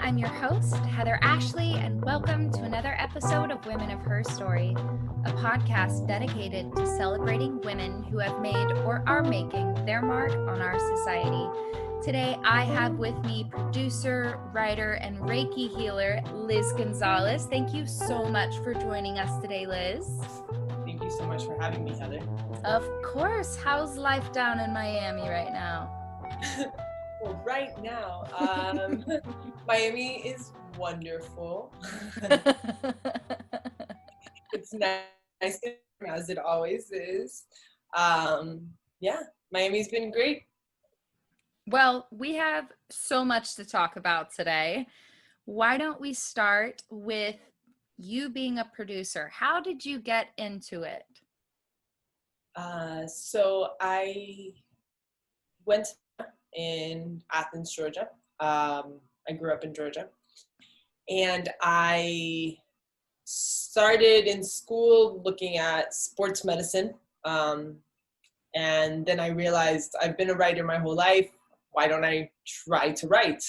I'm your host, Heather Ashley, and welcome to another episode of Women of Her Story, a podcast dedicated to celebrating women who have made or are making their mark on our society. Today, I have with me producer, writer, and Reiki healer, Liz Gonzalez. Thank you so much for joining us today, Liz. Thank you so much for having me, Heather. Of course. How's life down in Miami right now? Well, right now, Miami is wonderful. It's nice, as it always is. Miami's been great. Well, we have so much to talk about today. Why don't we start with you being a producer? How did you get into it? So I went in Athens, Georgia. I grew up in Georgia. And I started in school looking at sports medicine. And then I realized I've been a writer my whole life. Why don't I try to write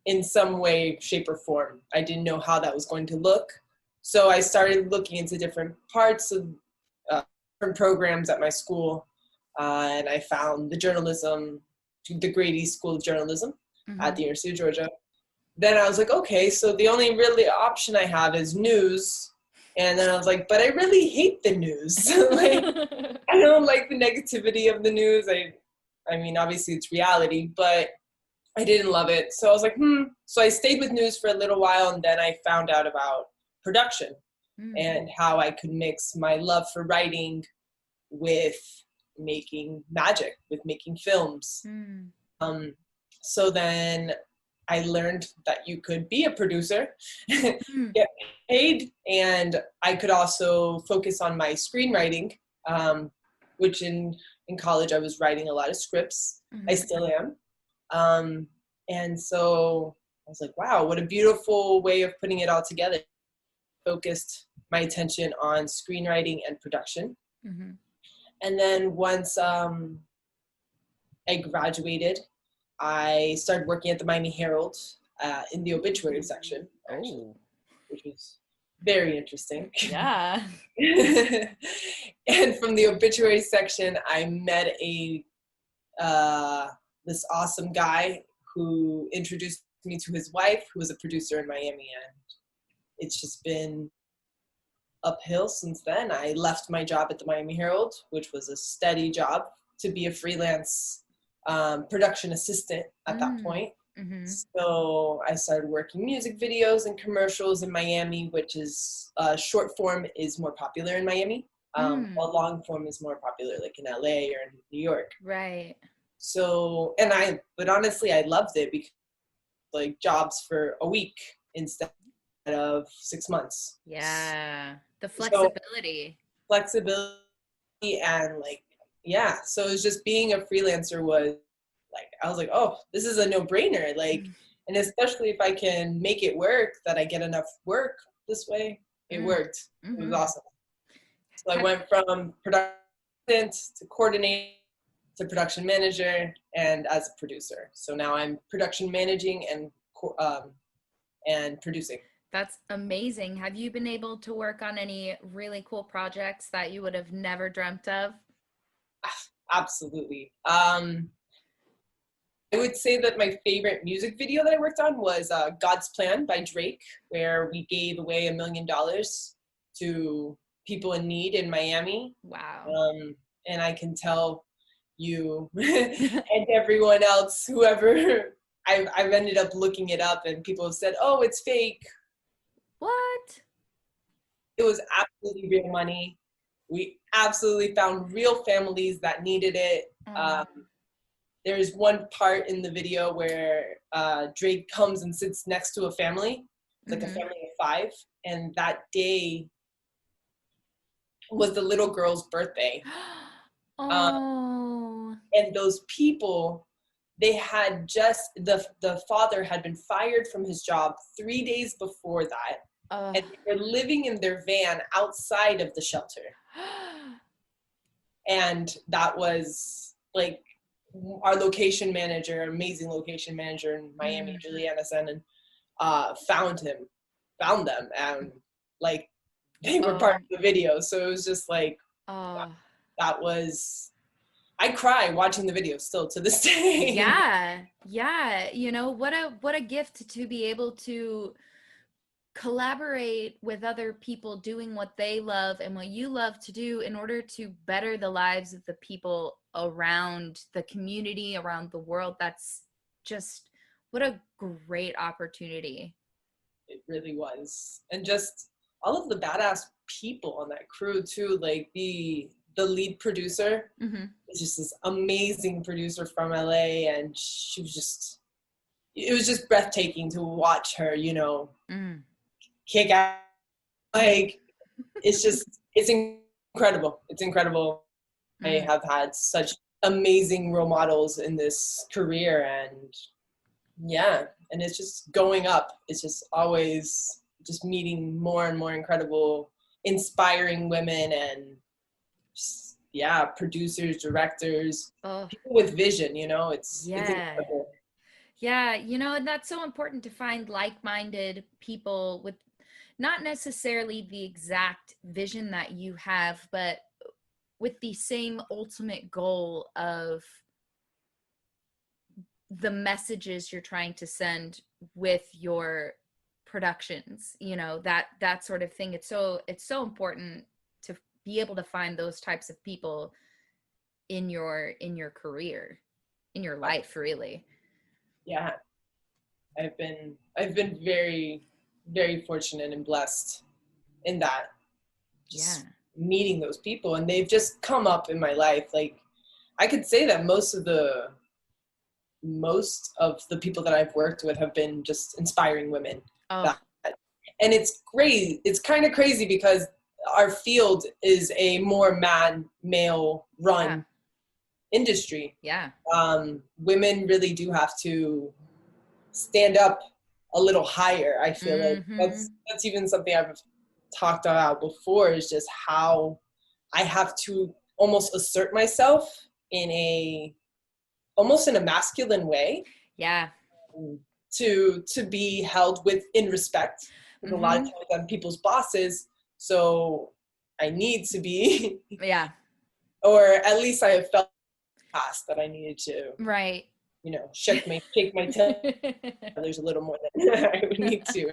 in some way, shape, or form? I didn't know how that was going to look. So I started looking into different parts of different programs at my school. And I found the Grady School of Journalism at the University of Georgia. Then I was like, okay, so the only really option I have is news. And then I was like, but I really hate the news. I don't like the negativity of the news. I mean, obviously it's reality, but I didn't love it. So I was like, So I stayed with news for a little while, and then I found out about production and how I could mix my love for writing with making magic, with making films. So then I learned that you could be a producer, get paid, and I could also focus on my screenwriting, which in college I was writing a lot of scripts. I still am. And so I was like, wow, what a beautiful way of putting it all together. Focused my attention on screenwriting and production. And then once I graduated, I started working at the Miami Herald in the obituary section, actually, which was very interesting. Yeah. And from the obituary section, I met this awesome guy who introduced me to his wife, who was a producer in Miami, and it's just been uphill since then. I left my job at the Miami Herald, which was a steady job, to be a freelance production assistant at that point. So I started working music videos and commercials in Miami, which is short form is more popular in Miami, while long form is more popular like in LA or in New York. Right. So, but honestly, I loved it because like jobs for a week instead of 6 months. Yeah. The flexibility. And so it was just being a freelancer was like, I was like, oh, this is a no-brainer. Like, and especially if I can make it work, that I get enough work this way, it worked. It was awesome. So I went from production to coordinator to production manager and as a producer. So now I'm production managing and producing. That's amazing. Have you been able to work on any really cool projects that you would have never dreamt of? Absolutely. I would say that my favorite music video that I worked on was God's Plan by Drake, where we gave away $1 million to people in need in Miami. Wow. And I can tell you and everyone else, whoever, I've ended up looking it up and people have said, oh, it's fake. What? It was absolutely real money. We absolutely found real families that needed it. There's one part in the video where Drake comes and sits next to a family, like a family of 5, and that day was the little girl's birthday. And those people, they had just, the father had been fired from his job 3 days before that. And they were living in their van outside of the shelter. And that was like our location manager, amazing location manager in Miami, Juliana Senin. found them, and like they were Oh. part of the video. So it was just like, Oh. that was, I cry watching the video still to this day. Yeah. Yeah. You know, what a gift to be able to collaborate with other people doing what they love and what you love to do in order to better the lives of the people around the community, around the world. That's just, what a great opportunity. It really was. And just all of the badass people on that crew too, like the lead producer is just this amazing producer from LA, and she was just, it was just breathtaking to watch her, you know, kick out. Like, it's incredible. It's incredible. I have had such amazing role models in this career, and yeah, and it's just going up. It's just always just meeting more and more incredible, inspiring women, and just, yeah, producers, directors, people with vision, you know, it's incredible. Yeah, you know, and that's so important to find like-minded people with not necessarily the exact vision that you have, but with the same ultimate goal of the messages you're trying to send with your productions, you know, that sort of thing. It's so important to be able to find those types of people in your career, in your life, really. Yeah, I've been very, very fortunate and blessed in that, just meeting those people, and they've just come up in my life. Like, I could say that most of the people that I've worked with have been just inspiring women. And it's great. It's kind of crazy because our field is a more male run industry. Women really do have to stand up a little higher. I feel like that's even something I've talked about before, is just how I have to almost assert myself in almost in a masculine way. To be held in respect. Because a lot of times I'm people's bosses, so I need to be or at least I have felt past that I needed to, you know, shake my tail. There's a little more than I would need to.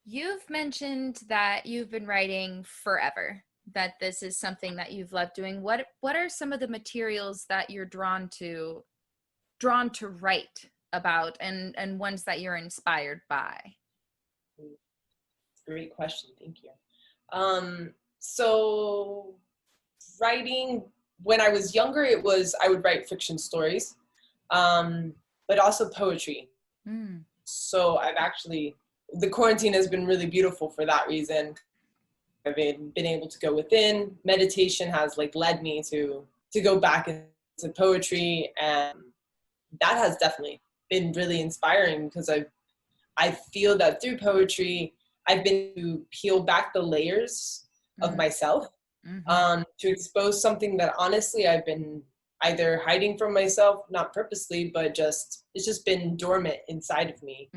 You've mentioned that you've been writing forever, that this is something that you've loved doing. What are some of the materials that you're drawn to write about, and ones that you're inspired by? Great question. Thank you. So writing, when I was younger, I would write fiction stories, but also poetry. So the quarantine has been really beautiful for that reason. I've been able to go within. Meditation has like led me to go back into poetry, and that has definitely been really inspiring, because I feel that through poetry I've been to peel back the layers of myself, to expose something that honestly I've been either hiding from myself, not purposely, but it's just been dormant inside of me.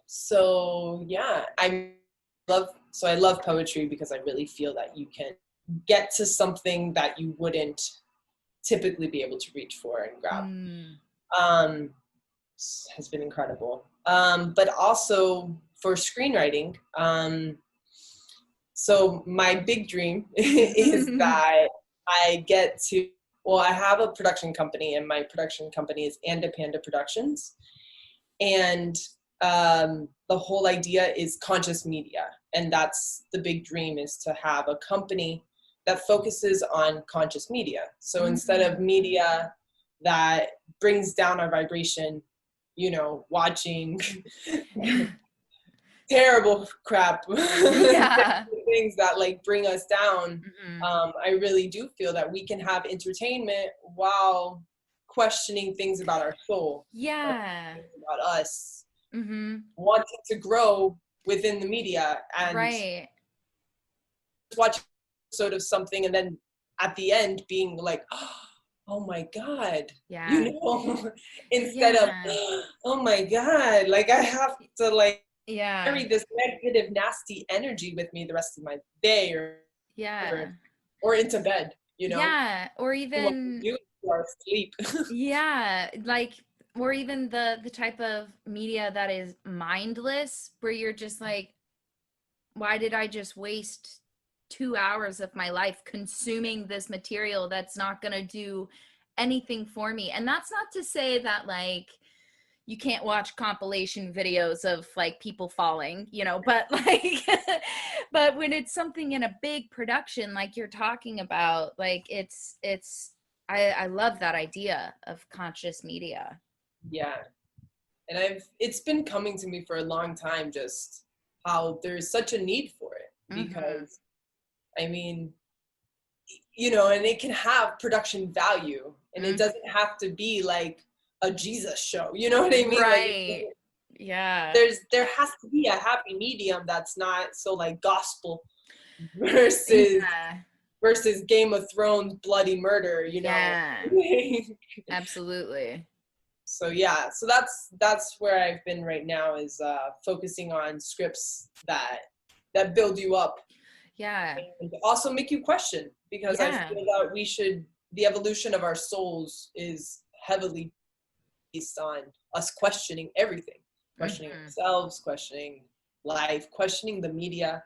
So yeah, I love poetry, because I really feel that you can get to something that you wouldn't typically be able to reach for and grab. Has been incredible. But also for screenwriting, so my big dream is that I have a production company, and my production company is AndaPanda Productions. And the whole idea is conscious media. And that's the big dream, is to have a company that focuses on conscious media. So instead of media that brings down our vibration, you know, watching terrible crap, things that like bring us down, I really do feel that we can have entertainment while questioning things about our soul, about us, wanting to grow within the media, and watch an episode of something, and then at the end being like, oh my God, Yeah. instead of, Yeah. oh my God, like I have to like Yeah. carry this negative, nasty energy with me the rest of my day Yeah. or into bed, Yeah. Or And what even, you do are sleep. yeah, like, or even the type of media that is mindless, where you're just like, why did I just waste 2 hours of my life consuming this material that's not going to do anything for me? And that's not to say that, like, you can't watch compilation videos of like people falling, but like, but when it's something in a big production, like you're talking about, like I love that idea of conscious media. Yeah. And it's been coming to me for a long time, just how there's such a need for it Mm-hmm. because I mean, and it can have production value and it Mm-hmm. doesn't have to be like a Jesus show. You know what I mean? Like Right. Yeah. there has to be a happy medium that's not so like gospel versus Yeah. versus Game of Thrones bloody murder. Yeah. Absolutely. So yeah, so that's where I've been right now is focusing on scripts that build you up Yeah. and also make you question because I Yeah. feel that the evolution of our souls is heavily based on us questioning everything, questioning Mm-hmm. ourselves, questioning life, questioning the media.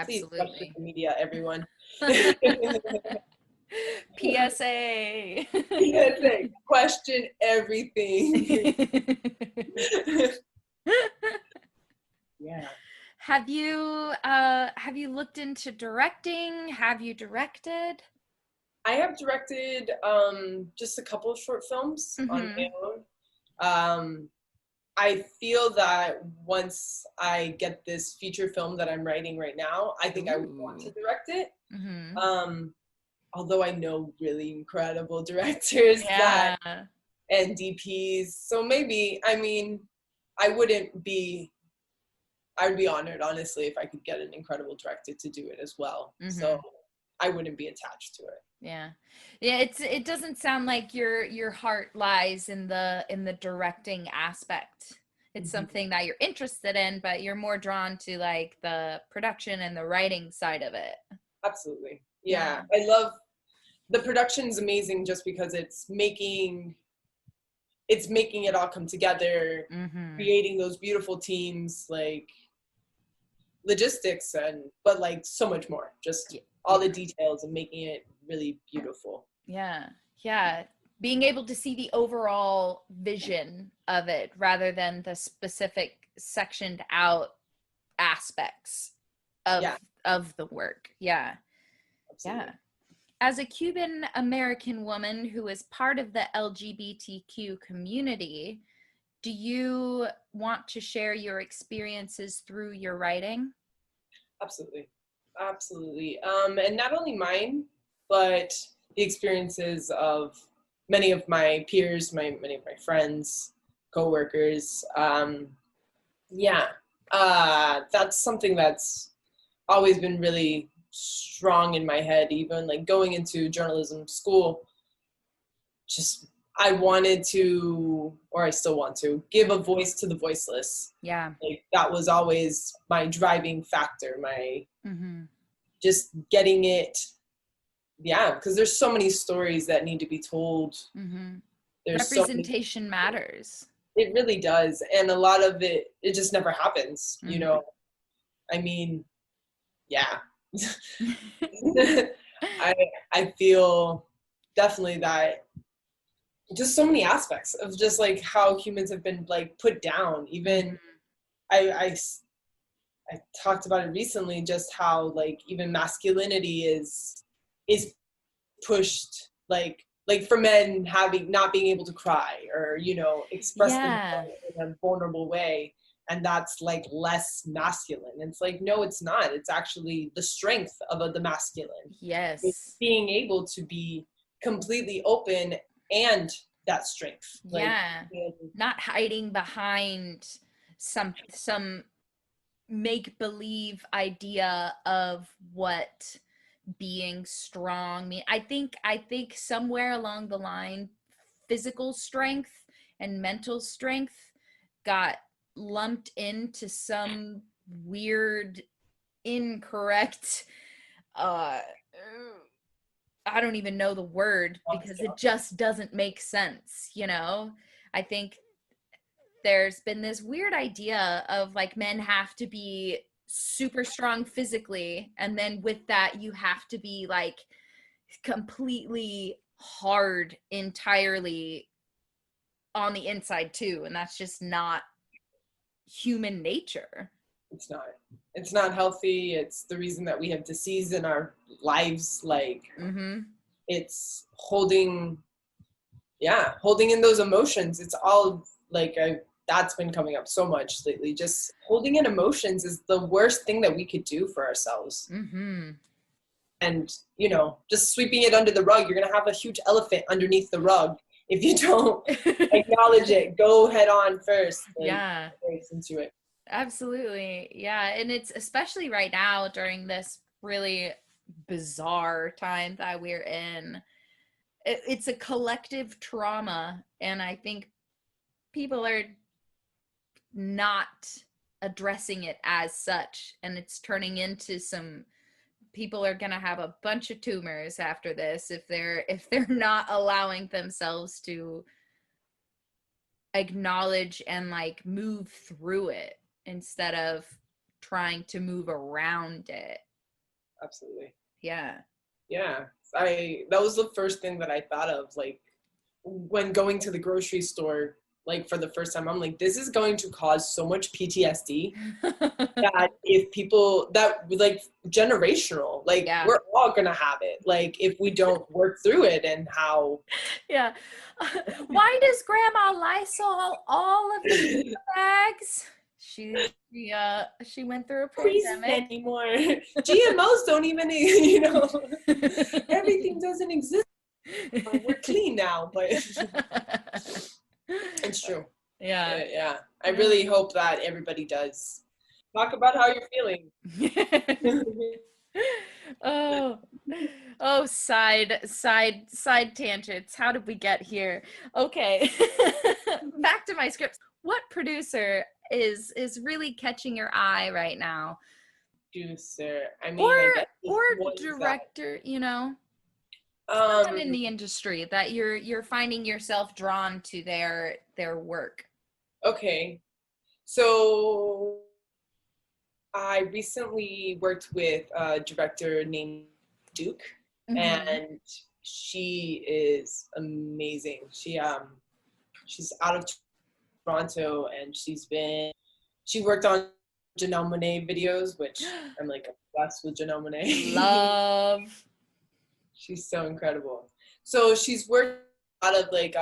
Please question Absolutely. the media, everyone. PSA. PSA, question everything. Yeah. Have you looked into directing? Have you directed? I have directed just a couple of short films on my Mm-hmm. own. Um, I feel that once I get this feature film that I'm writing right now, I think I would want to Ooh. direct it. Mm-hmm. Um, Although I know really incredible directors Yeah. and DPs, so maybe I wouldn't be I would be honored honestly if I could get an incredible director to do it as well. Mm-hmm. So I wouldn't be attached to it. Yeah. Yeah, it doesn't sound like your heart lies in the directing aspect. It's Mhm. something that you're interested in, but you're more drawn to like the production and the writing side of it. Absolutely. Yeah. Yeah. I love the production's amazing just because it's making it all come together, Mm-hmm. creating those beautiful teams, like logistics but like so much more. Just all Yeah. the details and making it really beautiful. Yeah. Yeah. Being able to see the overall vision of it rather than the specific sectioned out aspects Yeah, of the work. Yeah. Yeah. absolutely. As a Cuban American woman who is part of the LGBTQ community, do you want to share your experiences through your writing? Absolutely. Absolutely. And not only mine, but the experiences of many of my peers, many of my friends, coworkers. Yeah, that's something that's always been really strong in my head. Even like going into journalism school, just I wanted to, or I still want to, give a voice to the voiceless. Yeah. Like that was always my driving factor, my Mm-hmm. just getting it. Yeah, because there's so many stories that need to be told. Mm-hmm. There's so many. Representation matters. It really does, and a lot of it just never happens. Mm-hmm. I mean, yeah. I I feel definitely that just so many aspects of just like how humans have been like put down. Even Mm-hmm. I I talked about it recently, just how like even masculinity is pushed like for men having not being able to cry or express Yeah. themselves in a vulnerable way, and that's like less masculine. It's like no, it's not. It's actually the strength of the masculine. It's Yes. being able to be completely open and that strength like Yeah. Not hiding behind some make believe idea of what being strong. I mean, I think somewhere along the line, physical strength and mental strength got lumped into some weird, incorrect, uh I don't even know the word because it just doesn't make sense, you know? I think there's been this weird idea of like men have to be super strong physically, and then with that you have to be like completely hard entirely on the inside too, and that's just not human nature. It's not. It's not healthy. It's the reason that we have disease in our lives. Like, it's holding in those emotions. It's all like, that's been coming up so much lately. Just holding in emotions is the worst thing that we could do for ourselves. And, you know, just sweeping it under the rug, you're going to have a huge elephant underneath the rug if you don't acknowledge it. Go head on first. Yeah. Into it. Absolutely. Yeah. And it's especially right now during this really bizarre time that we're in. It's a collective trauma. And I think people are not addressing it as such. And it's turning into some people are going to have a bunch of tumors after this if they're not allowing themselves to acknowledge and like move through it instead of trying to move around it. Absolutely. Yeah. That was the first thing that I thought of, like, when going to the grocery store, like, for the first time. I'm like, this is going to cause so much PTSD that if people that, like, generational, like, we're all gonna have it, like, if we don't work through it. And how why does grandma Lysol all of the bags? She went through a pandemic anymore. GMOs don't even, you know, everything doesn't exist. We're clean now, but it's true. Yeah. I really hope that everybody does talk about how you're feeling. Side tangents. How did we get here? Okay. Back to my scripts. What producer is really catching your eye right now? Producer. I mean, or director, you know? Someone in the industry that you're finding yourself drawn to their work. Okay. So I recently worked with a director named Duke, and she is amazing. She's out of Toronto, and she worked on Janelle Monáe videos, which I'm like obsessed with Janelle Monáe. Love. She's so incredible. So she's worked a lot of like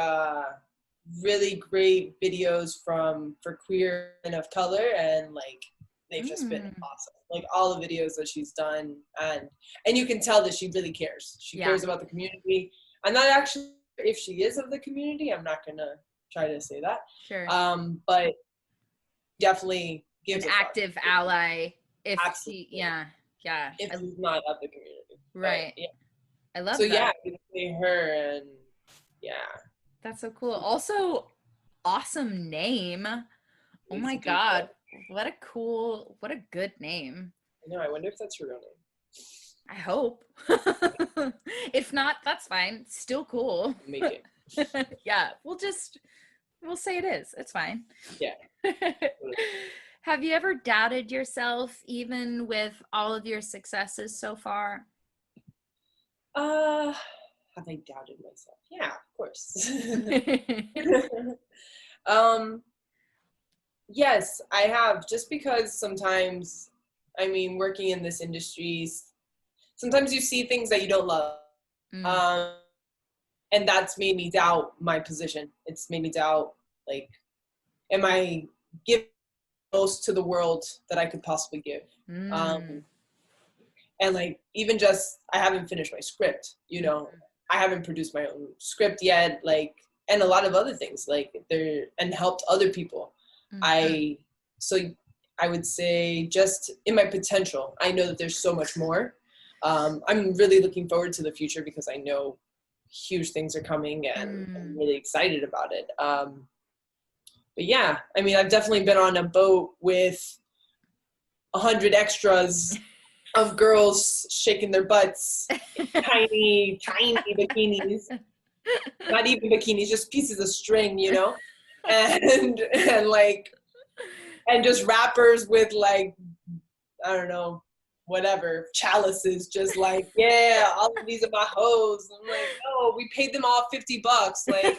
really great videos for queer and of color, and like they've just been awesome. Like all the videos that she's done, and you can tell that she really cares. She cares about the community. I'm not actually sure if she is of the community. I'm not gonna try to say that. Sure. But definitely gives an active ally. If absolutely. If she's not of the community. Right. But, yeah. I love that. So yeah, her, and yeah. That's so cool. Also, awesome name. Oh my God. What a good name. I know. I wonder if that's her real name. I hope. If not, that's fine. Still cool. Make it. Yeah. We'll say it is. It's fine. Yeah. Have you ever doubted yourself, even with all of your successes so far? Have I doubted myself? Yeah, of course. Yes, I have. Just because sometimes, I mean, working in this industry, sometimes you see things that you don't love. And that's made me doubt my position. It's made me doubt, like, am I giving most to the world that I could possibly give? And like, even just, I haven't finished my script, you know, I haven't produced my own script yet, like, and a lot of other things, like, and helped other people. So I would say, just in my potential, I know that there's so much more. I'm really looking forward to the future because I know huge things are coming and I'm really excited about it. But yeah, I mean, I've definitely been on a boat with 100 extras of girls shaking their butts in tiny, tiny bikinis. Not even bikinis, just pieces of string, you know? And like, and just rappers with like, I don't know, whatever, chalices, just like, yeah, all of these are my hoes. I'm like, no, we paid them all $50. Like,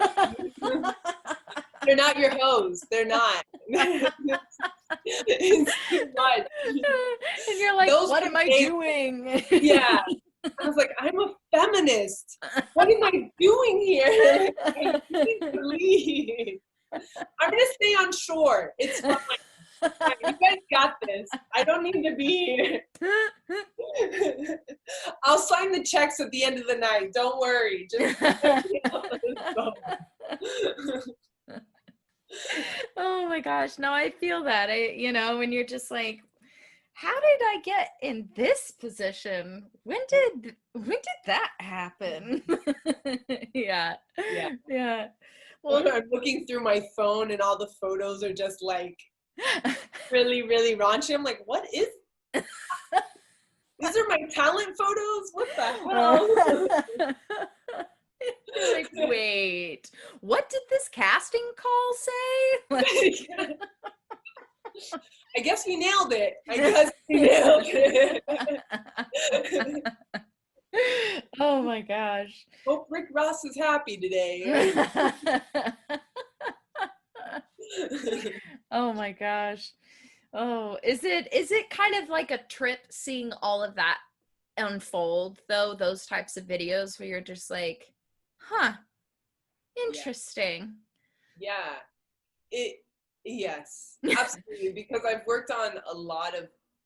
they're not your hoes. They're not. It's too much. And you're like, what am I doing? Yeah. I was like, I'm a feminist. What am I doing here? I need to leave. I'm going to stay on shore. It's fine. You guys got this. I don't need to be here. I'll sign the checks at the end of the night. Don't worry. Just oh my gosh. No, I feel that. When you're just like, how did I get in this position? When did that happen? Yeah. Well, I'm looking through my phone and all the photos are just like really, really raunchy. I'm like, what is these are my talent photos? What the hell? You're like, wait, what did this casting call say? I guess we nailed it. Oh my gosh. Hope Rick Ross is happy today. Oh my gosh. Oh, is it kind of like a trip seeing all of that unfold though, those types of videos where you're just like, huh, interesting. Yes, absolutely. Because I've worked on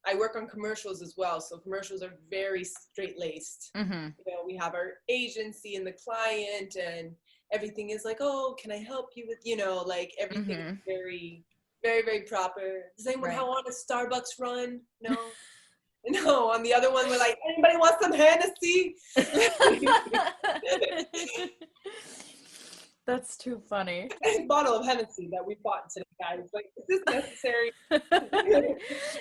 I work on commercials as well. So commercials are very straight-laced. Mm-hmm. We have our agency and the client and everything is like, oh, can I help you with, like everything is very, very, very proper. Does anyone want a Starbucks run? No. No, on the other one, we're like, anybody want some Hennessy? That's too funny. A bottle of Hennessy that we bought today, guys. Like, is this necessary?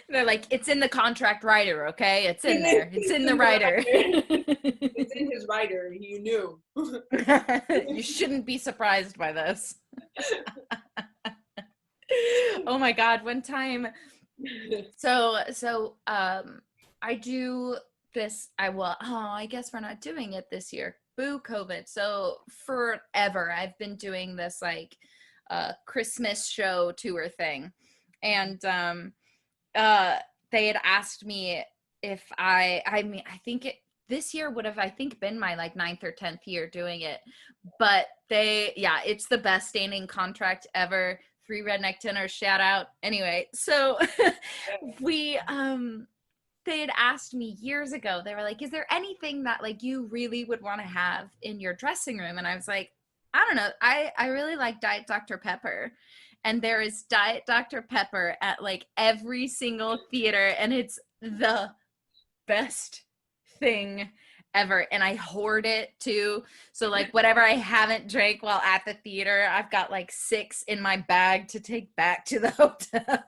They're like, it's in the contract writer, okay? It's in there. It's in the writer. It's in his writer. You knew. You shouldn't be surprised by this. Oh my God. One time. So I do this. I guess we're not doing it this year. Boo COVID. So forever I've been doing this like Christmas show tour thing. And they had asked me if I think this year would have, I think, been my like 9th or 10th year doing it. But it's the best standing contract ever. 3 redneck tenors, shout out. Anyway, so they had asked me years ago, they were like, is there anything that like you really would want to have in your dressing room? And I was like, I don't know. I really like Diet Dr. Pepper. And there is Diet Dr. Pepper at like every single theater. And it's the best thing ever. And I hoard it too. So like whatever I haven't drank while at the theater, I've got like 6 in my bag to take back to the hotel.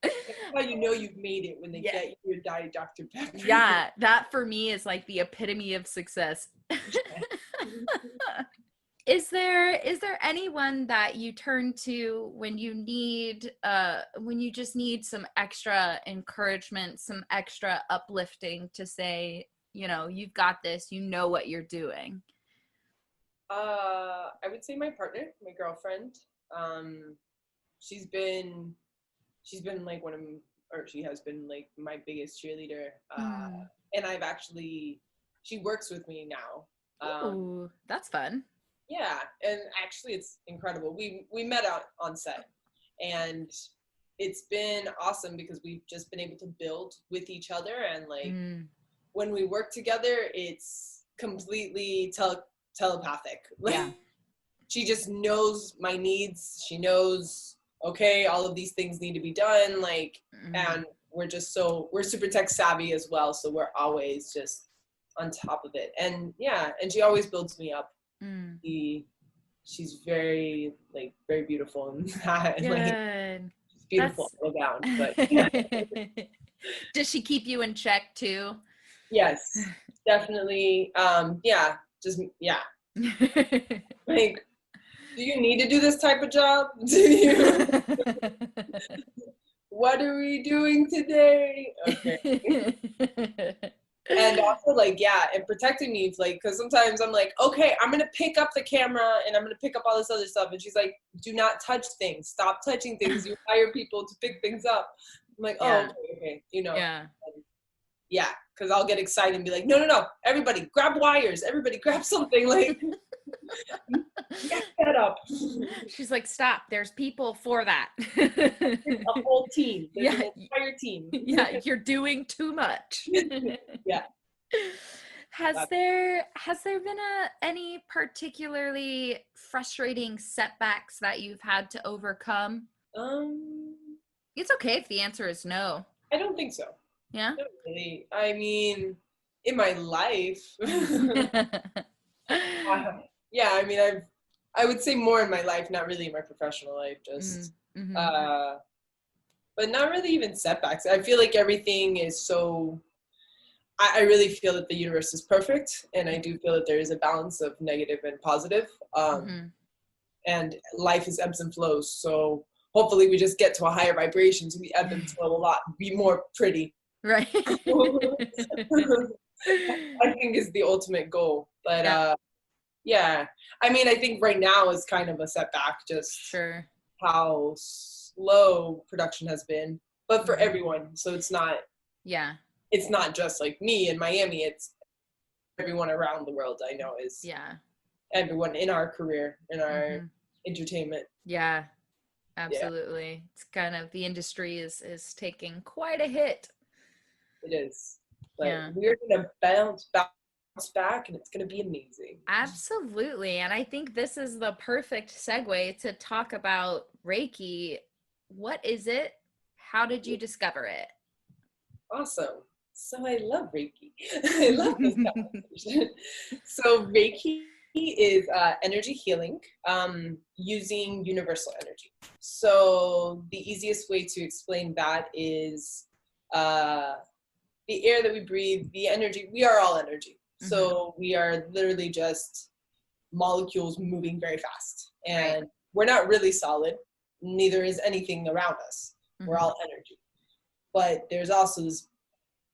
That's how you know you've made it when they get you your Diet Dr. Pepper. Yeah, that for me is like the epitome of success. Is there anyone that you turn to when you just need some extra encouragement, some extra uplifting to say, you've got this, you know what you're doing? I would say my partner, my girlfriend. She's been like she has been like my biggest cheerleader. And she works with me now. Ooh, that's fun. Yeah, and actually it's incredible. We met on set, and it's been awesome because we've just been able to build with each other, and like when we work together, it's completely telepathic. Like she just knows my needs. She knows, okay, all of these things need to be done, like, and we're super tech savvy as well. So we're always just on top of it. And yeah, and she always builds me up. She's very very beautiful and Good. she's beautiful all around. But yeah. Does she keep you in check too? Yes, definitely. Yeah. Like, do you need to do this type of job? What are we doing today? Okay. And also and protecting me, because sometimes I'm like, okay, I'm gonna pick up the camera and I'm gonna pick up all this other stuff, and she's like, do not touch things, stop touching things, you hire people to pick things up. I'm like, oh, okay, yeah, because I'll get excited and be like, no, everybody grab wires, everybody grab something, get that up. She's like, stop, there's people for that. A whole team. There's an entire team. Yeah, you're doing too much. Yeah. Has there been any particularly frustrating setbacks that you've had to overcome? It's okay if the answer is no. I don't think so. Yeah? Not really. I mean, in my life, yeah, I mean, I would say more in my life, not really in my professional life, just, but not really even setbacks. I feel like everything is so, I really feel that the universe is perfect, and I do feel that there is a balance of negative and positive, and life is ebbs and flows, so hopefully we just get to a higher vibration to be ebb and flow a lot, be more pretty. Right. I think is the ultimate goal, but yeah, I mean, I think right now is kind of a setback, just how slow production has been, but for everyone. So it's not just like me in Miami, it's everyone around the world I know is everyone in our career, in our entertainment. Yeah, absolutely. Yeah. It's kind of, the industry is taking quite a hit. It is. But we're going to bounce back, and it's going to be amazing. Absolutely. And I think this is the perfect segue to talk about Reiki. What is it? How did you discover it? Awesome. So I love Reiki. I love this conversation. So Reiki is energy healing using universal energy. So the easiest way to explain that is the air that we breathe, the energy, we are all energy. So we are literally just molecules moving very fast. And we're not really solid, neither is anything around us. We're all energy. But there's also this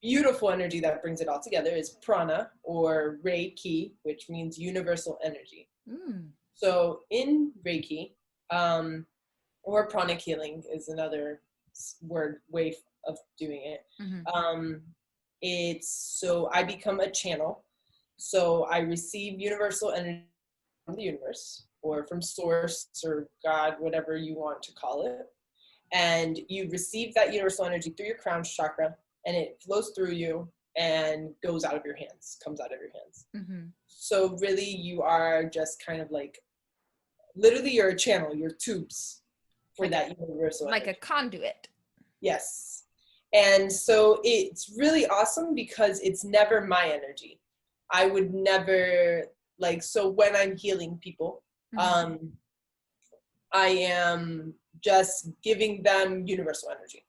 beautiful energy that brings it all together, is prana, or Reiki, which means universal energy. So in Reiki, or pranic healing is another way of doing it. It's so I become a channel. So I receive universal energy from the universe, or from source, or God, whatever you want to call it. And you receive that universal energy through your crown chakra, and it flows through you and goes out of your hands, comes out of your hands. So really you are just kind of like, literally you're a channel, you're tubes for that universal energy. Like a conduit. Yes. And so it's really awesome because it's never my energy. I would never, so when I'm healing people, I am just giving them universal energy.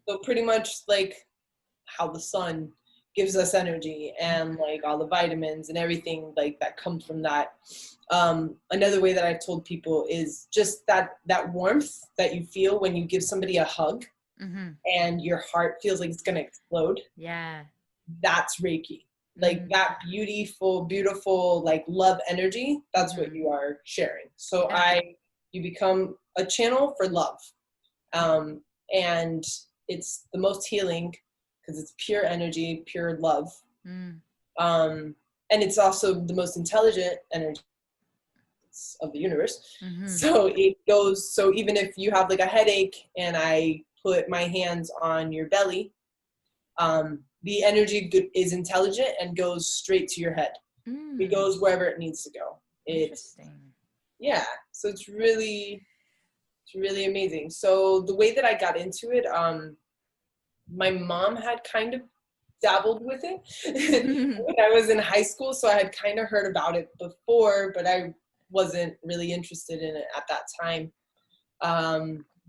So pretty much like how the sun gives us energy, and like all the vitamins and everything like that comes from that. Another way that I've told people is just that warmth that you feel when you give somebody a hug and your heart feels like it's going to explode. Yeah. That's Reiki. Like that beautiful, like love energy. That's what you are sharing. So you become a channel for love. And it's the most healing because it's pure energy, pure love. And it's also the most intelligent energy of the universe. So it goes, so even if you have like a headache and I put my hands on your belly, the energy is intelligent and goes straight to your head. It goes wherever it needs to go. Interesting. Yeah. So it's really amazing. So the way that I got into it, my mom had kind of dabbled with it when I was in high school. So I had kind of heard about it before, but I wasn't really interested in it at that time.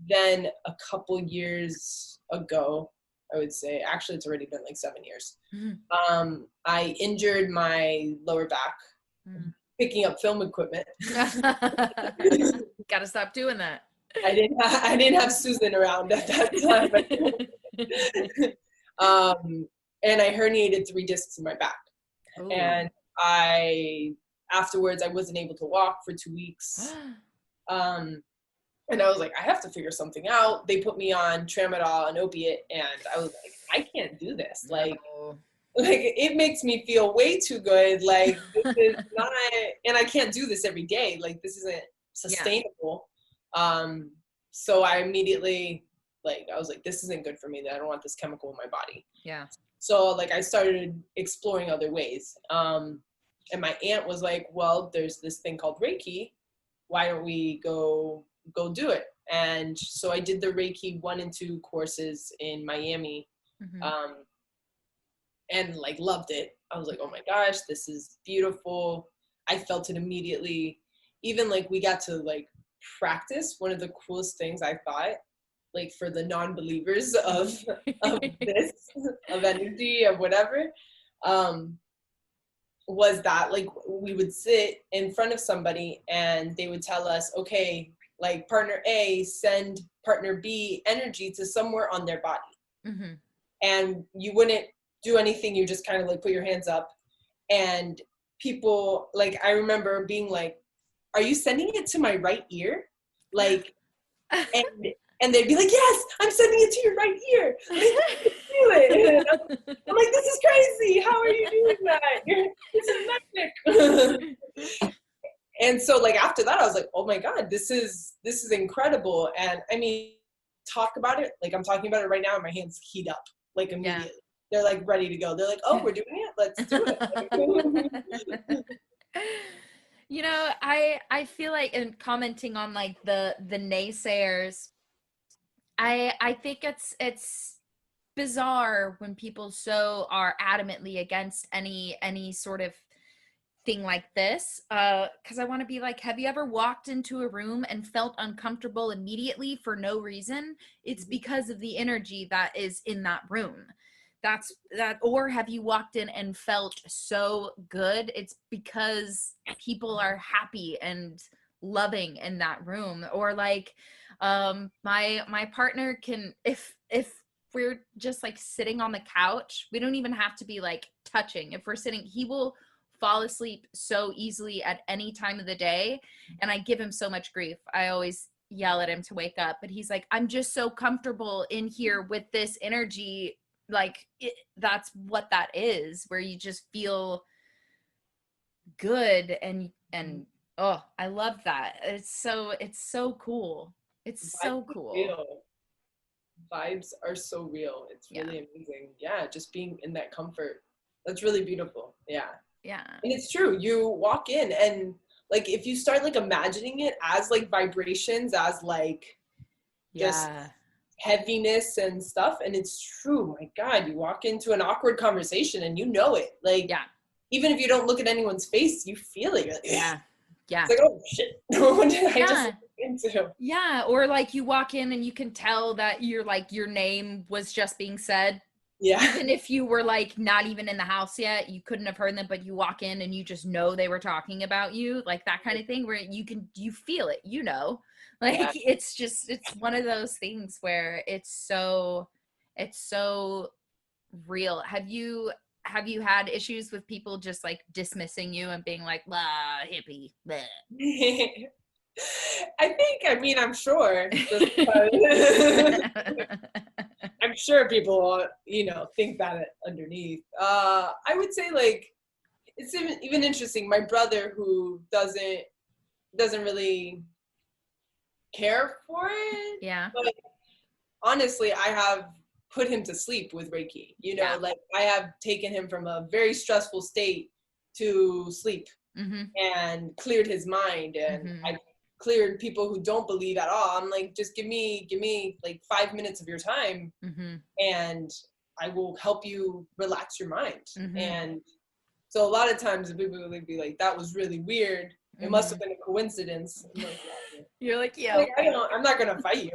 Then a couple years ago, I would say, actually it's already been like 7 years. I injured my lower back picking up film equipment. Gotta stop doing that. I didn't have Susan around at that time. And I herniated 3 discs in my back. Ooh. And afterwards I wasn't able to walk for 2 weeks. And I was like, I have to figure something out. They put me on tramadol, an opiate, and I was like, I can't do this. Like it makes me feel way too good. Like this is not, and I can't do this every day. Like this isn't sustainable. So I immediately, like, I was like, this isn't good for me. I don't want this chemical in my body. Yeah. So like I started exploring other ways. And my aunt was like, well, there's this thing called Reiki. Why don't we go do it? And so I did the Reiki 1 and 2 courses in Miami. And like loved it. I was like, oh my gosh, this is beautiful. I felt it immediately. Even like we got to like practice. One of the coolest things I thought, like for the non-believers of this, of energy, of whatever, was that like we would sit in front of somebody and they would tell us, okay, like partner A, send partner B energy to somewhere on their body. And you wouldn't do anything. You just kind of like put your hands up, and people, like, I remember being like, are you sending it to my right ear? Like, and they'd be like, yes, I'm sending it to your right ear. Like, do it. I'm like, this is crazy. How are you doing that? This is magic. And so like after that, I was like, oh my God, this is incredible. And I mean, talk about it. Like I'm talking about it right now and my hands heat up like immediately. Yeah. They're like ready to go. They're like, oh, we're doing it. Let's do it. You know, I feel like, in commenting on like the naysayers, I think it's bizarre when people so are adamantly against any sort of thing like this, because I want to be like, have you ever walked into a room and felt uncomfortable immediately for no reason? It's because of the energy that is in that room. That's that. Or have you walked in and felt so good? It's because people are happy and loving in that room. Or like my partner can, if we're just like sitting on the couch, we don't even have to be like touching. If we're sitting, he will fall asleep so easily at any time of the day, and I give him so much grief. I always yell at him to wake up, but he's like, I'm just so comfortable in here with this energy. Like that's what that is, where you just feel good and oh, I love that. It's so cool. It's so cool. Real. Vibes are so real. It's really amazing. Yeah, just being in that comfort. That's really beautiful. Yeah. Yeah. And it's true. You walk in and like if you start like imagining it as like vibrations, as like just heaviness and stuff, and it's true. My God, you walk into an awkward conversation and you know it. Like even if you don't look at anyone's face, you feel it. Like, yeah. It's like, oh shit. What did I just look into? Yeah. Or like you walk in and you can tell that you're like your name was just being said. Yeah. Even if you were like not even in the house yet, you couldn't have heard them, but you walk in and you just know they were talking about you, like that kind of thing, where you feel it, you know, like it's one of those things where it's so real. Have you had issues with people just like dismissing you and being like, blah, hippie, blah? I'm sure. I'm sure people, think that underneath. I would say like, it's even interesting. My brother, who doesn't really care for it. Yeah. But honestly, I have put him to sleep with Reiki. Like I have taken him from a very stressful state to sleep and cleared his mind. And cleared people who don't believe at all. I'm like, just give me like 5 minutes of your time, and I will help you relax your mind. And so a lot of times people would be like, that was really weird. It must have been a coincidence. I'm like, you're like, yeah, like, I'm not gonna fight you,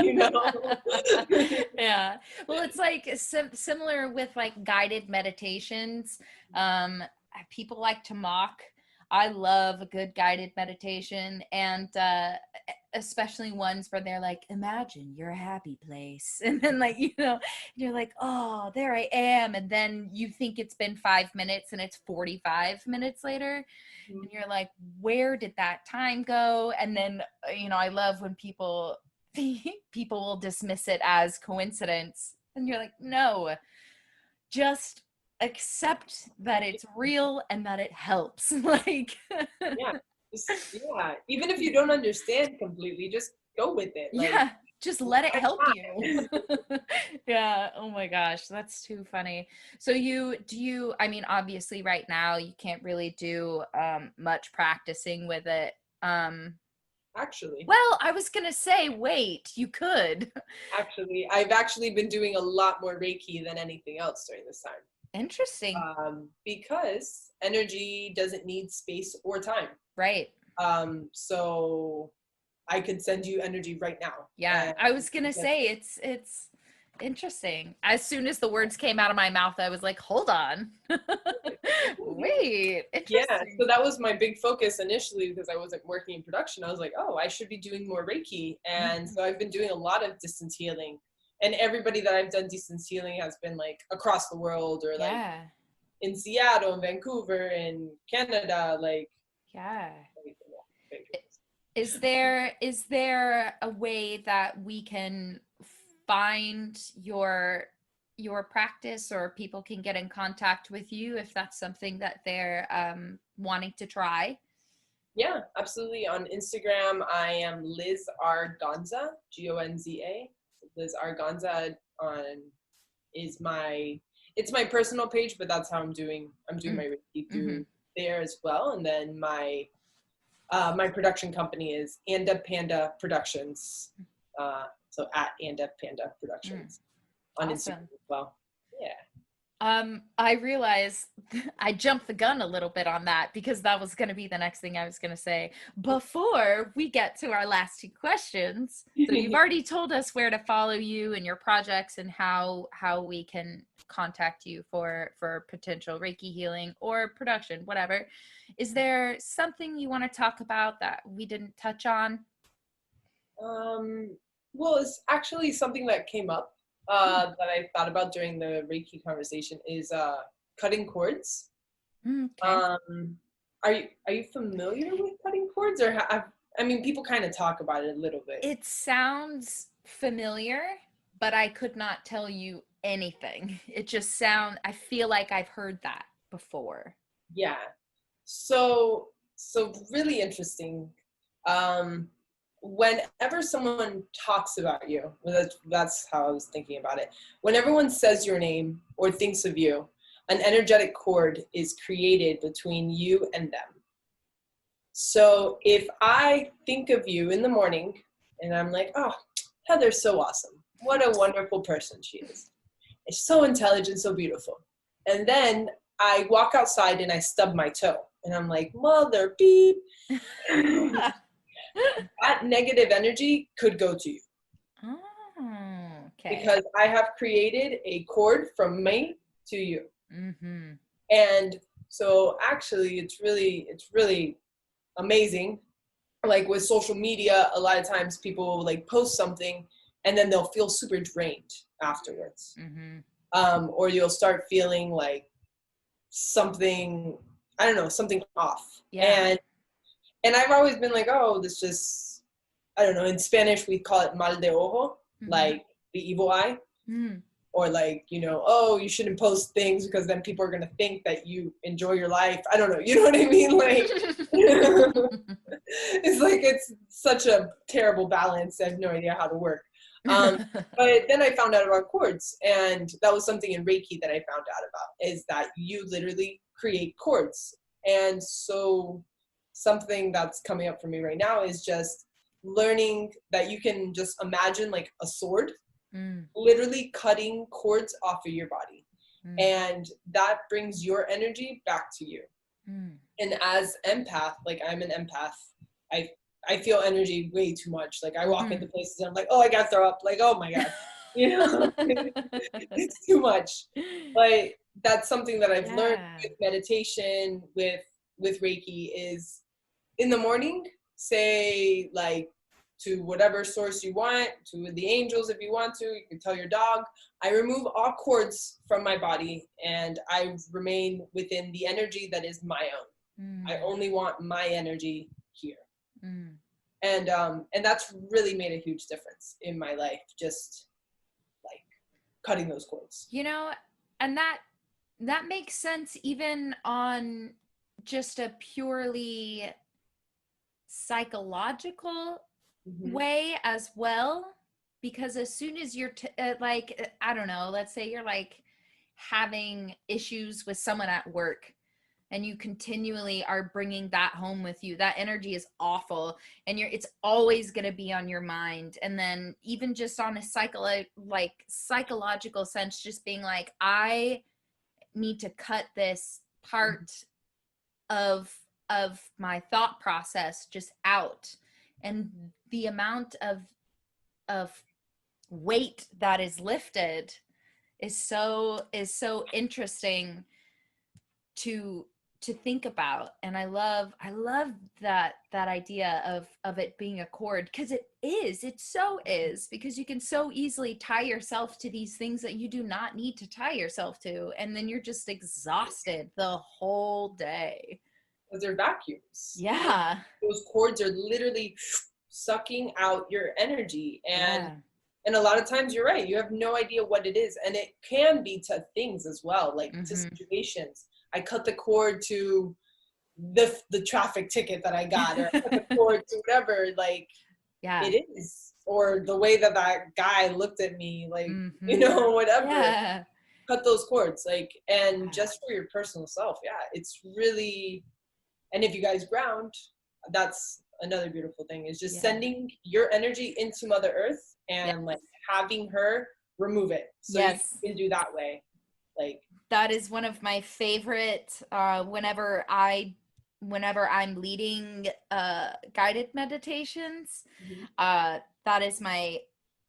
you know. yeah. Well, it's like similar with like guided meditations. People like to mock. I love a good guided meditation, and especially ones where they're like, imagine you're a happy place, and then like, you know, you're like, oh, there I am, and then you think it's been 5 minutes and it's 45 minutes later, and you're like, where did that time go? And then, you know, I love when people will dismiss it as coincidence, and you're like, no, just accept that it's real and that it helps. Like, yeah, even if you don't understand completely, just go with it. Like, yeah, just let it help you. Yeah. Oh my gosh, that's too funny. So I mean, obviously right now you can't really do much practicing with it. Actually, well, I was gonna say, wait, you could. actually, I've actually been doing a lot more Reiki than anything else during this time. Interesting. Because energy doesn't need space or time. Right. So I could send you energy right now. Yeah, I was gonna say it's interesting. As soon as the words came out of my mouth, I was like, hold on. Wait, interesting. Yeah, so that was my big focus initially because I wasn't working in production. I was like, oh, I should be doing more Reiki. And so I've been doing a lot of distance healing. And everybody that I've done distance healing has been like across the world, or like in Seattle, Vancouver, in Canada, like. Yeah. Is there a way that we can find your practice, or people can get in contact with you if that's something that they're wanting to try? Yeah, absolutely. On Instagram, I am Liz R. Gonza, Gonza. Liz R. Gonza it's my personal page, but that's how I'm doing my Reiki through there as well. And then my production company is AndaPanda Productions. So at AndaPanda Productions on Instagram as well. Yeah. I realize I jumped the gun a little bit on that because that was going to be the next thing I was going to say before we get to our last two questions. So you've already told us where to follow you and your projects and how we can contact you for potential Reiki healing or production, whatever. Is there something you want to talk about that we didn't touch on? Well, it's actually something that came up that I thought about during the Reiki conversation is cutting cords. Okay. Are you familiar with cutting cords, or I mean, people kind of talk about it a little bit. It sounds familiar, but I could not tell you anything. It just I feel like I've heard that before. Yeah. So really interesting. Whenever someone talks about you, that's how I was thinking about it. When everyone says your name or thinks of you, an energetic cord is created between you and them. So if I think of you in the morning and I'm like, oh, Heather's so awesome. What a wonderful person she is. It's so intelligent, so beautiful. And then I walk outside and I stub my toe and I'm like, mother beep. That negative energy could go to you. Oh, okay. Because I have created a cord from me to you. Mm-hmm. And so actually it's really amazing. Like with social media, a lot of times people will like post something and then they'll feel super drained afterwards. Mm-hmm. Or you'll start feeling like something off. Yeah. And I've always been like, oh, this just, I don't know, in Spanish we call it mal de ojo, like the evil eye. Or like, you know, oh, you shouldn't post things because then people are going to think that you enjoy your life. I don't know. You know what I mean? Like, it's like, it's such a terrible balance. I have no idea how to work. But then I found out about cords, and that was something in Reiki that I found out about, is that you literally create cords. And so something that's coming up for me right now is just learning that you can just imagine like a sword literally cutting cords off of your body. And that brings your energy back to you. And as empath, like I'm an empath, I feel energy way too much. Like I walk into places and I'm like, oh, I gotta throw up. Like, oh my God, you know, it's too much. But that's something that I've learned with meditation, with Reiki, is in the morning, say like to whatever source you want, to the angels if you want to, you can tell your dog. I remove all cords from my body and I remain within the energy that is my own. I only want my energy here. And that's really made a huge difference in my life, just like cutting those cords. You know, and that makes sense even on just a purely psychological way as well, because as soon as you're like, I don't know, let's say you're like having issues with someone at work and you continually are bringing that home with you, that energy is awful and it's always going to be on your mind. And then even just on a psychological sense, just being like, I need to cut this part of my thought process just out, and the amount of weight that is lifted is so interesting to think about. And I love that idea of it being a cord, because it so is, because you can so easily tie yourself to these things that you do not need to tie yourself to, and then you're just exhausted the whole day. Because they're vacuums. Yeah. Those cords are literally sucking out your energy. And a lot of times you're right, you have no idea what it is. And it can be to things as well, like to situations. I cut the cord to the traffic ticket that I got, or I cut the cord to whatever, like it is. Or the way that guy looked at me, like, you know, whatever. Yeah. Cut those cords, like, and just for your personal self. Yeah, it's really, and if you guys ground, that's another beautiful thing, is just sending your energy into Mother Earth and like having her remove it. So you can do that way. Like, that is one of my favorite, whenever I'm leading guided meditations, that is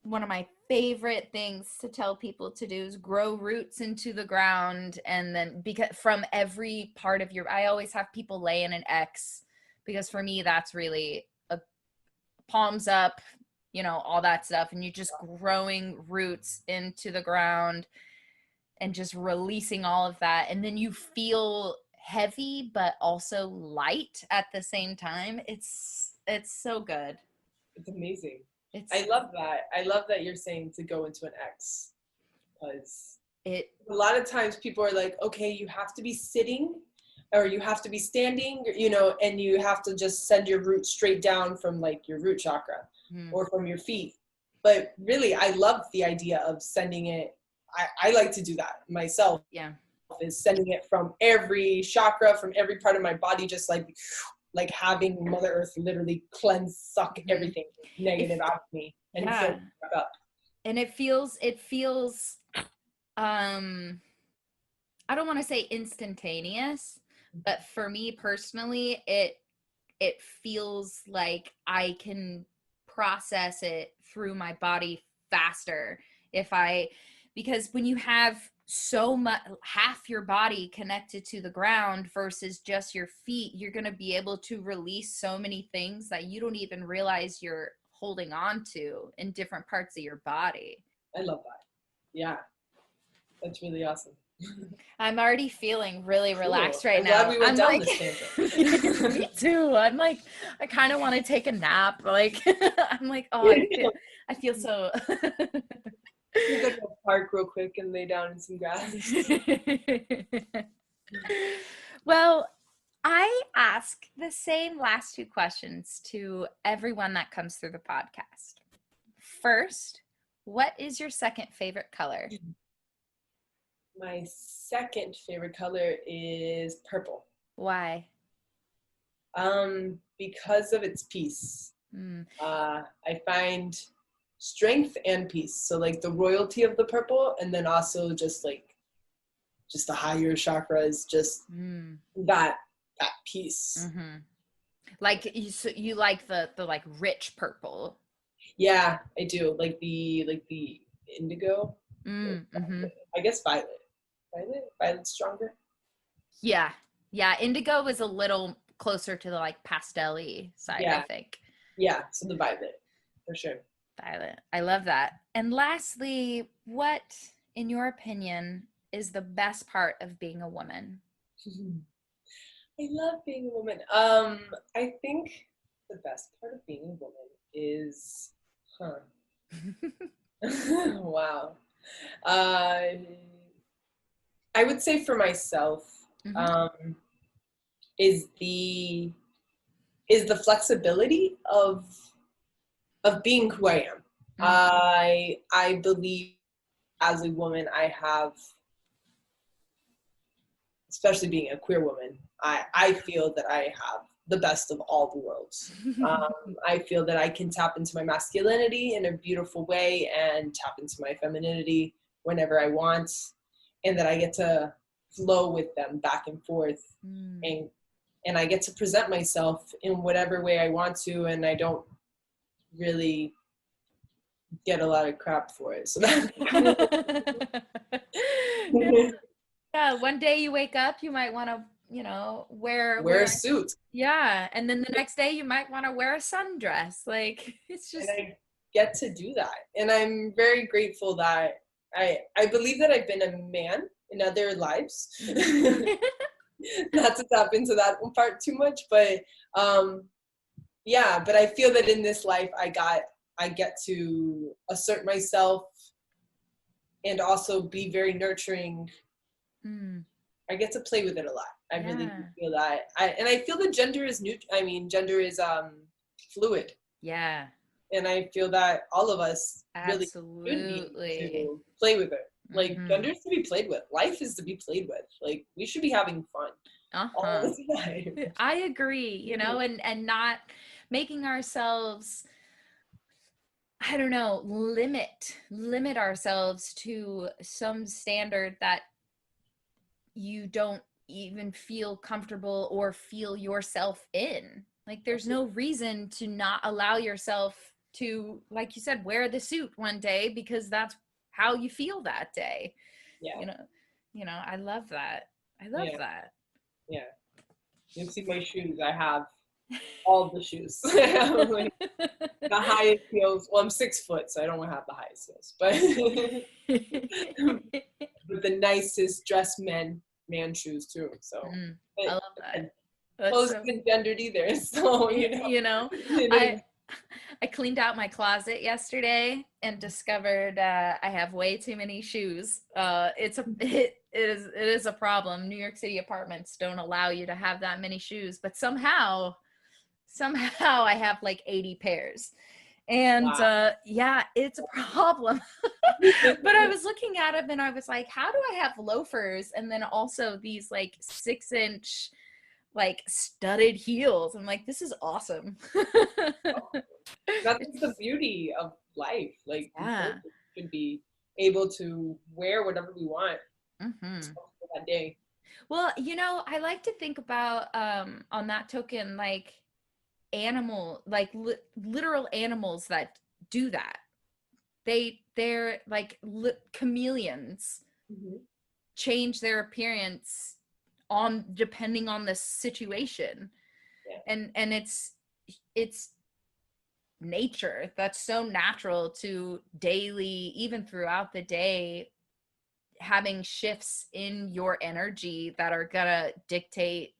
one of my favorite things to tell people to do, is grow roots into the ground. And then, because from every part of I always have people lay in an X, because for me that's really a palms up, you know, all that stuff, and you're just growing roots into the ground and just releasing all of that. And then you feel heavy but also light at the same time. It's so good. It's amazing. I love that. I love that you're saying to go into an X, because a lot of times people are like, okay, you have to be sitting or you have to be standing, you know, and you have to just send your root straight down from like your root chakra or from your feet. But really, I love the idea of sending it. I like to do that myself. Yeah. Is sending it from every chakra, from every part of my body, just like having Mother Earth literally suck everything negative out of me and fill it back up. And it feels I don't want to say instantaneous, but for me personally, it feels like I can process it through my body faster because when you have so much, half your body connected to the ground versus just your feet, you're going to be able to release so many things that you don't even realize you're holding on to in different parts of your body. I love that. Yeah. That's really awesome. I'm already feeling really relaxed right I'm now. glad we went down this tangent. Me too. I'm like, I kind of want to take a nap. Like, I'm like, oh, I feel so. You go to the park real quick and lay down in some grass. Well, I ask the same last two questions to everyone that comes through the podcast. First, what is your second favorite color? My second favorite color is purple. Why? Because of its peace. Mm. I find strength and peace. So like the royalty of the purple, and then also just the higher chakras, just that peace. Mm-hmm. Like you like the like rich purple. Yeah, I do. Like the indigo. Mm-hmm. I guess violet. Violet's stronger. Yeah. Yeah. Indigo is a little closer to the like pastel-y side, I think. Yeah. So the violet, for sure. Violet. I love that. And lastly, what, in your opinion, is the best part of being a woman? I love being a woman. I think the best part of being a woman is, wow. I would say for myself, is the flexibility of being who I am. I believe as a woman, I have, especially being a queer woman, I feel that I have the best of all the worlds. I feel that I can tap into my masculinity in a beautiful way and tap into my femininity whenever I want, and that I get to flow with them back and forth, and I get to present myself in whatever way I want to, and I don't really get a lot of crap for it. So that's yeah, one day you wake up, you might want to, wear a suit. Yeah, and then the next day you might want to wear a sundress. Like, it's just. And I get to do that, and I'm very grateful that I believe that I've been a man in other lives. Not to tap into that part too much, but but I feel that in this life I get to assert myself and also be very nurturing. I get to play with it a lot. I really do feel that. I feel that gender is gender is fluid. Yeah. And I feel that all of us really should be to play with it. Like, gender is to be played with. Life is to be played with. Like, we should be having fun all the time. I agree, and not making ourselves, I don't know, limit ourselves to some standard that you don't even feel comfortable or feel yourself in. Like, there's no reason to not allow yourself to, like you said, wear the suit one day because that's how you feel that day. Yeah. I love that. I love that. Yeah. You see my shoes. I have all the shoes. Like, the highest heels. Well, I'm 6 foot, so I don't have the highest heels, but the nicest dress man shoes too. So I love that. Clothes isn't gendered either. So I cleaned out my closet yesterday and discovered I have way too many shoes. It is a problem. New York City apartments don't allow you to have that many shoes, but somehow I have like 80 pairs. And it's a problem. But I was looking at them and I was like, how do I have loafers and then also these like 6-inch like studded heels? I'm like, this is awesome. That's the beauty of life. Like, we should be able to wear whatever we want for that day. Well, I like to think about on that token, like literal animals that do that. They're like chameleons, change their appearance depending on the situation. And it's nature that's so natural to daily, even throughout the day, having shifts in your energy that are gonna dictate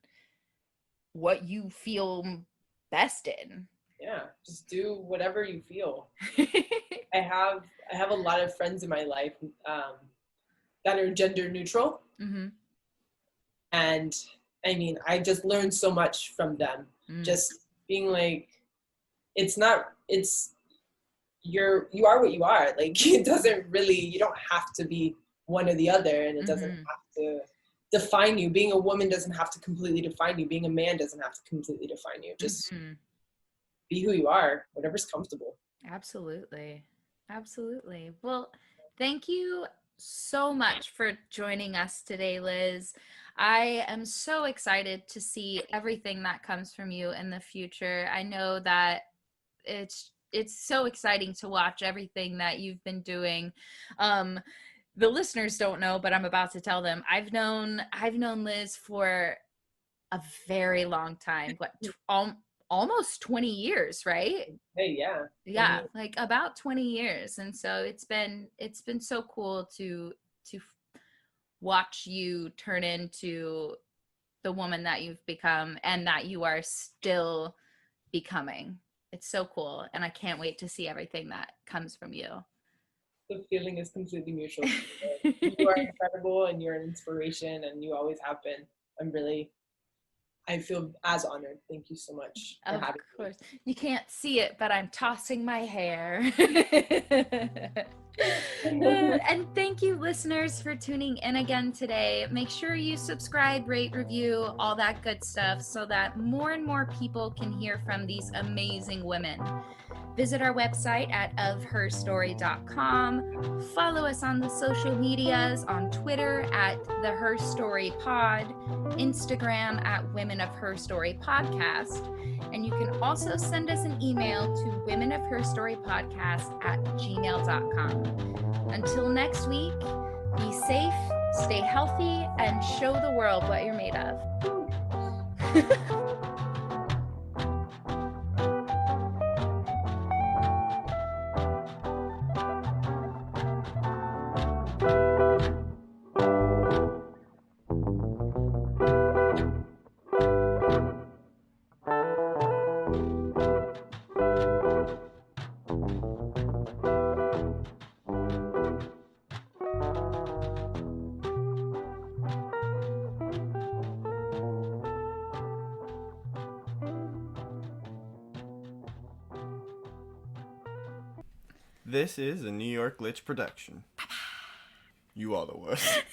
what you feel best in. Yeah, just do whatever you feel. I have a lot of friends in my life that are gender neutral, and I just learned so much from them. Just being like, you are what you are. Like, it doesn't really, you don't have to be one or the other, and it define you. Being a woman doesn't have to completely define you. Being a man doesn't have to completely define you. Just be who you are, whatever's comfortable. Absolutely. Absolutely. Well, thank you so much for joining us today, Liz. I am so excited to see everything that comes from you in the future. I know that it's so exciting to watch everything that you've been doing. The listeners don't know, but I'm about to tell them. I've known Liz for a very long time. What, almost 20 years, right? Hey, yeah. Yeah, like about 20 years. And so it's been so cool to watch you turn into the woman that you've become and that you are still becoming. It's so cool, and I can't wait to see everything that comes from you. The feeling is completely mutual. You are incredible, and you're an inspiration, and you always have been. I feel as honored. Thank you so much for having me. Of course. You can't see it, but I'm tossing my hair. And thank you, listeners, for tuning in again today. Make sure you subscribe, rate, review, all that good stuff so that more and more people can hear from these amazing women. Visit our website at ofherstory.com. Follow us on the social medias, on Twitter at the Her Story Pod, Instagram at Women of Her Story Podcast. And you can also send us an email to womenofherstorypodcast at gmail.com. Until next week, be safe, stay healthy, and show the world what you're made of. This is a New York Glitch production. You are the worst.